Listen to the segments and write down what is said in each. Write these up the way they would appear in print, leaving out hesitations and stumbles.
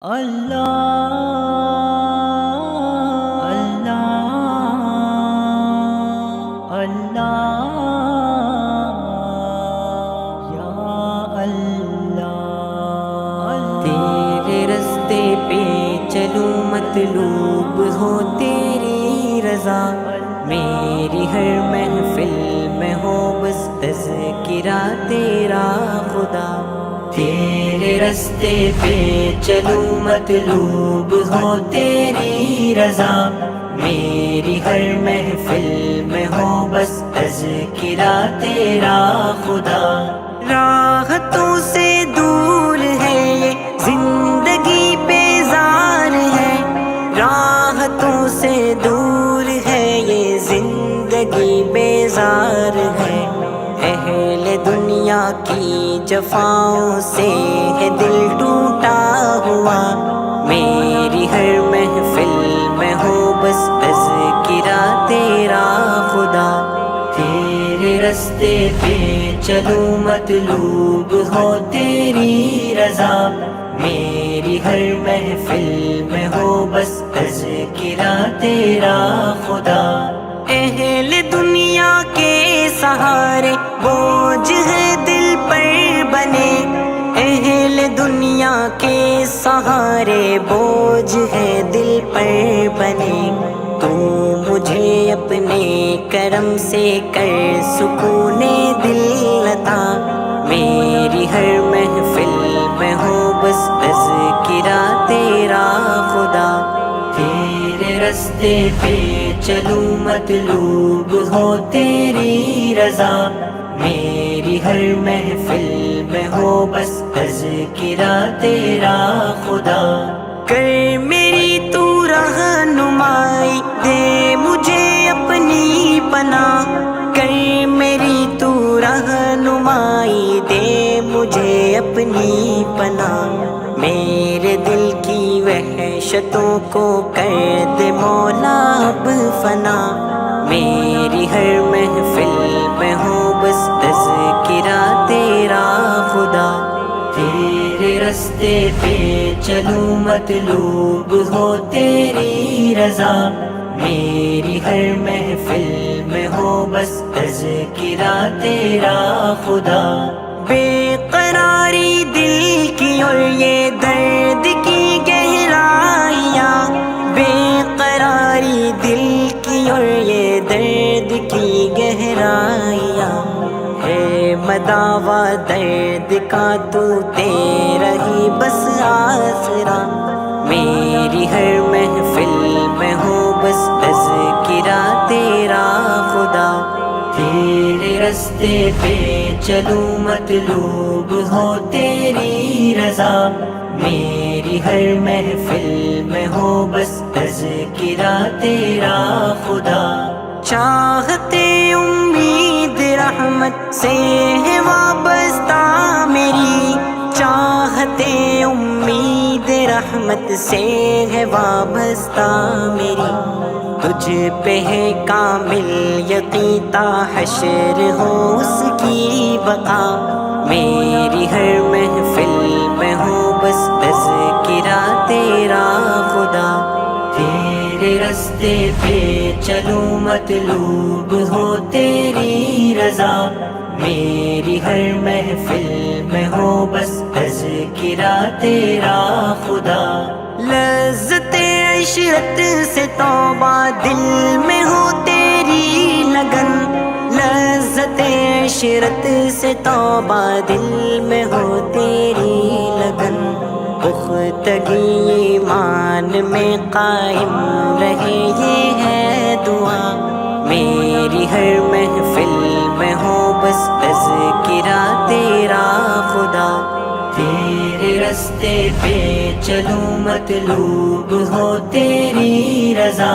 اللہ اللہ اللہ یا اللہ، تیرے رستے پہ چلوں مطلوب ہو تیری رضا، میری ہر محفل میں ہو بس تذکرہ تیرا خدا۔ تیرے رستے پہ چلوں مطلوب ہو تیری رضا، میری ہر محفل میں ہو بس تذکرہ تیرا خدا۔ راحتوں سے دور ہے یہ زندگی بیزار ہے، راحتوں سے دور ہے یہ زندگی بیزار ہے، اہل دنیا کی جفاؤں سے ہے دل ٹوٹا ہوا، میری ہر محفل میں ہو بس تذکرہ تیرا خدا۔ تیرے رستے پہ چلوں مطلوب ہو تیری رضا، میری ہر محفل میں ہو بس تذکرہ تیرا خدا۔ اہل دنیا کے سہارے بوجھ ہے دل پر بنے، اہل دنیا کے سہارے بوجھ ہے دل پر بنے، تو مجھے اپنے کرم سے کر سکون دل عطا، میری ہر محفل میں ہو بس تذکرہ تیرا خدا۔ تیرے رستے پہ چلوں مطلوب ہو تیری رضا، میری ہر محفل میں ہو بس تذکرہ تیرا خدا۔ کر میری تو رہنمائی دے مجھے اپنی پناہ، کر میری تو رہنمائی دے مجھے اپنی پناہ، میرے دل کی وحشتوں کو کر دے مولا اب فنا، میری ہر محفل میں ہو بس تذکرہ تیرا خدا۔ تیرے رستے پہ چلوں مطلوب ہو تیری رضا، میری ہر محفل میں ہو بس تذکرہ تیرا خدا۔ بے قراری دل کی اور یہ درد کی گہرائیاں، بے قراری دل کی اور یہ درد کی گہرائیاں، ہے مداوا درد کا تو تیرا ہی بس آسرا، میری ہر محفل میں ہو بس تذکرہ تیرا خدا۔ تیرے رستے پہ چلوں مطلوب ہو تیری رضا، میری ہر محفل میں ہو بس تذکرہ تیرا خدا۔ چاہتے امید رحمت سے ہے وابستہ میری، چاہتے امید رحمت سے ہے وابستہ میری، تجھ پہ ہے کامل یقین تا حشر ہو اس کی بقا، میری ہر محفل میں ہو بس تذکرہ تیرا خدا۔ تیرے رستے پہ چلوں مطلوب ہو تیری رضا، میری ہر محفل میں ہو بس تذکرہ تیرا خدا۔ لذت عشرت سے توبہ دل میں ہو تیری لگن، لذت عشرت سے توبہ دل میں ہو تیری لگن، پختگی ایمان میں قائم رہے یہ ہے دعا، میری ہر محفل میں ہو بس تذکرہ تیرا خدا۔ تیرے رستے پہ چلوں مطلوب ہو تیری رضا،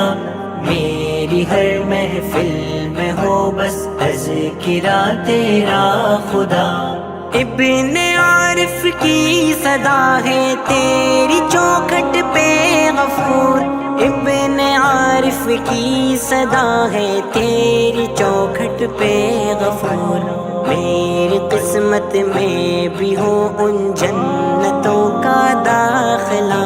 میری ہر محفل میں ہو بس تذکرہ تیرا خدا۔ ابن عارف کی صدا ہے تیری چوکھٹ پہ غفور، ابن عارف کی صدا ہے تیری چوکھٹ پہ غفور، میری قسمت میں بھی ہو ان جنتوں کا داخلہ،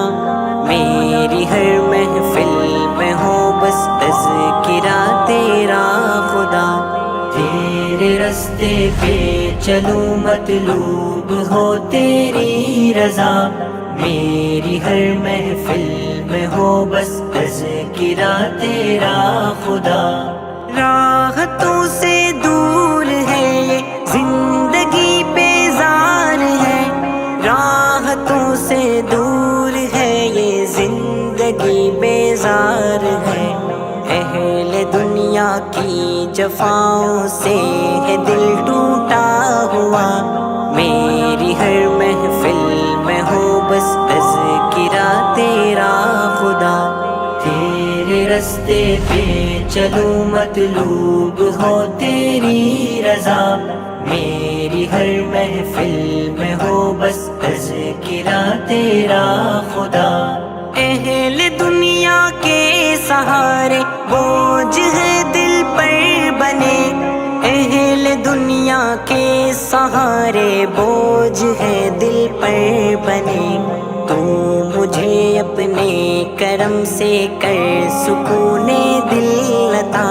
تیرے رستے پہ چلوں مطلوب ہو تیری رضا، میری ہر محفل میں ہو بس تذکرہ تیرا خدا۔ راحتوں سے دور ہے یہ زندگی بیزار ہے، راحتوں سے دور ہے یہ زندگی بیزار ہے، اہل دنیا کی جفاؤں سے ہے دل ٹوٹا ہوا، میری ہر محفل میں ہو بس تذکرہ تیرا خدا۔ تیرے رستے پہ چلوں مطلوب ہو تیری رضا، میری ہر محفل میں ہو بس تذکرہ تیرا خدا۔ اہل دنیا کے سہارے بوجھ ہے دل پر بنے، اہل دنیا کے سہارے بوجھ ہے دل پر بنے، تو مجھے اپنے کرم سے کر سکون دل عطا،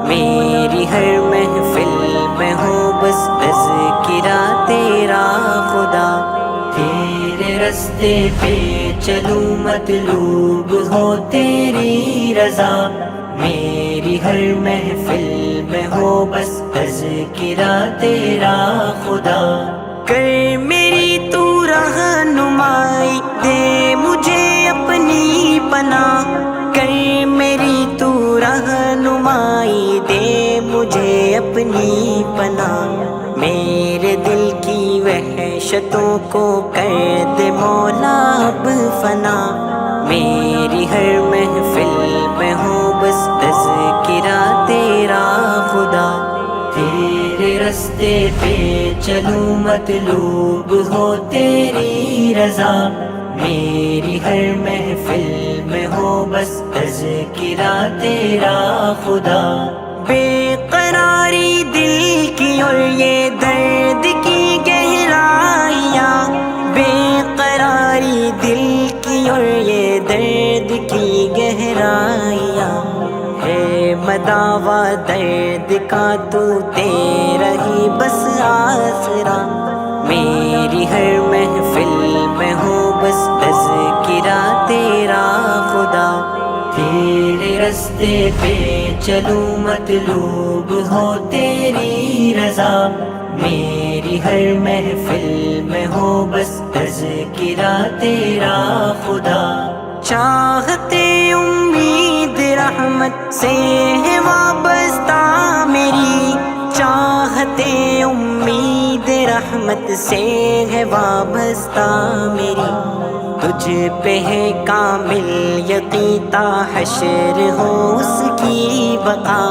میری ہر محفل میں ہو بس تذکرہ تیرا خدا۔ تیرے رستے پہ چلوں مطلوب ہو تیری رضا، میری ہر محفل میں ہو بس تذکرہ تیرا خدا۔ کر میری تو رہنمائی دے مجھے اپنی پناہ، کر میری تو رہنمائی دے مجھے اپنی پناہ، میرے دل کی وحشتوں کو کر دے مولا اب فنا، میری ہر محفل میں ہو بس تذکرہ تیرا خدا۔ تیرے رستے پہ چلوں مطلوب ہو تیری رضا، میری ہر محفل میں ہو بس تذکرہ تیرا خدا۔ بے قراری دل کی اور یہ درد کی گہرائیاں، بے قراری دل کی اور یہ درد کی گہرائیاں، ہے مداوا درد کا تو تیرا ہی بس آسرا، میری ہر محفل میں ہو بس تذکرہ تیرا خدا۔ تیرے رستے پہ چلوں مطلوب ہو تیری رضا، میری ہر محفل میں ہو بس تذکرہ تیرا خدا۔ چاہتے امید رحمت سے ہے وابستہ میری، چاہتے امید رحمت سے ہے وابستہ میری، تجھ پہ ہے کامل یقین تا حشر ہو اس کی بقا،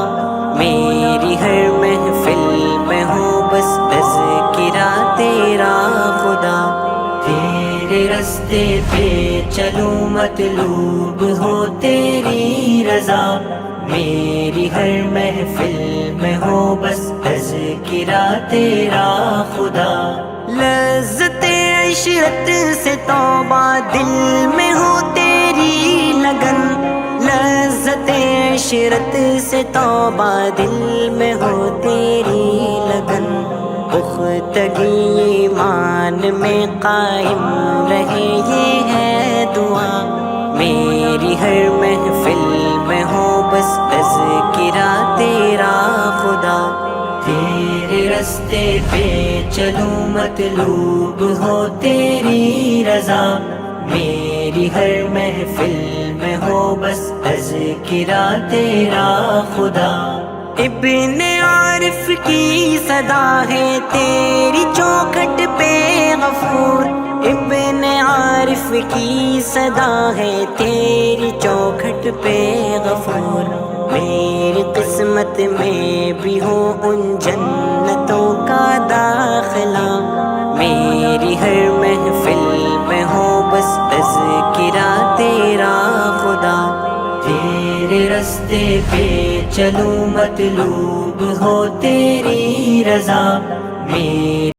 میری ہر محفل میں ہو بس تذکرہ تیرا خدا۔ تیرے رستے پہ چلوں مطلوب ہو تیری رضا، میری ہر محفل میں ہو بس تذکرہ تیرا خدا۔ لذت عشرت سے توبہ دل میں ہو تیری لگن، لذت عشرت سے توبہ دل میں ہو تیری لگن، پختگی ایمان میں قائم رہے یہ ہے دعا، میری ہر محفل میں ہو بس تذکرہ تیرا خدا۔ تیرے رستے پہ چلوں مطلوب ہو تیری رضا، میری ہر محفل میں ہو بس تذکرہ تیرا خدا۔ ابن عارف کی صدا ہے تیری چوکھٹ پہ غفور، ابن عارف کی صدا ہے تیری چوکھٹ پہ غفور، میری قسمت میں بھی ہو ان جنتوں کا داخلہ، میری ہر محفل میں ہو بس تذکرہ تیرا خدا۔ تیرے رستے پہ چلوں مطلوب ہو تیری رضا، میری